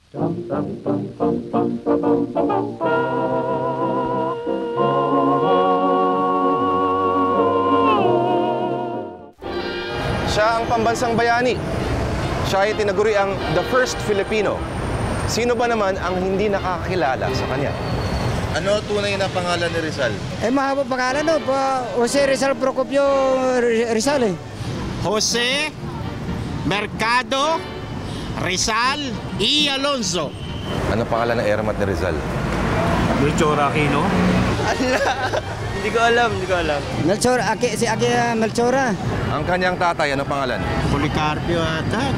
Siya ang pambansang bayani. Siya ay tinaguri ang the first Filipino. Sino ba naman ang hindi nakakakilala sa kanya? Ano tunay na pangalan ni Rizal? Mahaba pangalan no, Jose Rizal Procopio Rizal eh. Jose Mercado Rizal y Alonso. Ano pangalan ng eramat ni Rizal? Melchor Aquino? Hindi ko alam. Melchor, si Aki Melchora. Ang kanyang tatay, ano pangalan? Policarpio ata.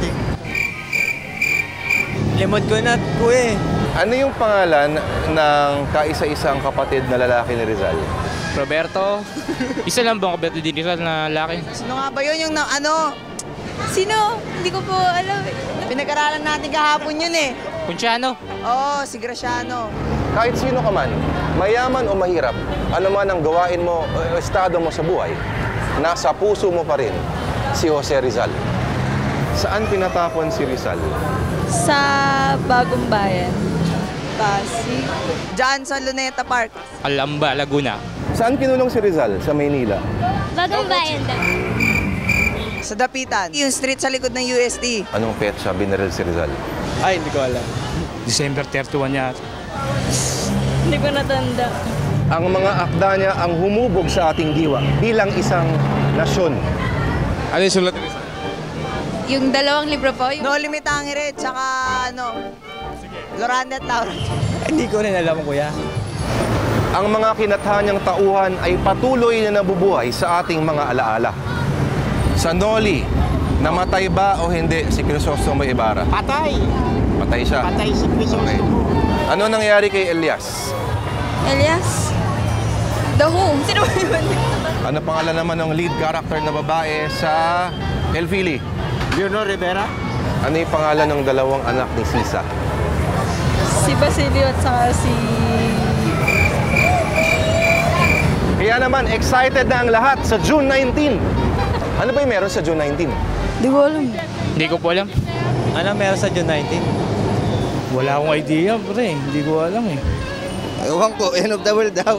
Limot ko na, kuya. Ano yung pangalan ng kaisa-isang kapatid na lalaki ni Rizal? Roberto. Isa lang bang kapatid ni Rizal na lalaki? Sino nga ba yun yung Sino? Hindi ko po alam. Pinag-aralan natin kahapon yun eh. Punciano. Oo, si Graciano. Kahit sino ka man, mayaman o mahirap, ano man ang gawain mo o estado mo sa buhay, nasa puso mo pa rin si Jose Rizal. Saan pinatapon si Rizal? Sa Bagong Bayan. Pasig. Diyan sa Luneta Park. Alamba, Laguna. Saan kinulong si Rizal? Sa Maynila. Bagong Bayan daw. Sa Dapitan. Yung street sa likod ng UST. Anong petsa binaril si Rizal? Ay, hindi ko alam. December 31 yata. Hindi ko natanda. Ang mga akda niya ang humubog sa ating diwa bilang isang nasyon. Ano yung sulat ni Rizal? Yung dalawang libro po, No Limit Angere, tsaka Loranda at Laura. Hindi ko rin alam, kuya. Ang mga kinatanyang tauhan ay patuloy na nabubuhay sa ating mga alaala. Sa Noli, namatay ba o hindi si Crisostomo Ibarra? Patay. Patay siya. Patay si Crisostomo. Ano nangyari kay Elias? Elias? The Who? Sino ba yun? Ano pangalan naman ng lead character na babae sa Elfili? Leonor Rivera. Ano yung pangalan ng dalawang anak ni Sisa? Si Basilio at saka si... Kaya naman, excited na ang lahat sa June 19. Ano ba yung meron sa June 19? Di ko alam. Hindi ko po alam. Ano meron sa June 19? Wala akong idea, pre. Hindi ko alam eh. Ewan ko, end of the world daw.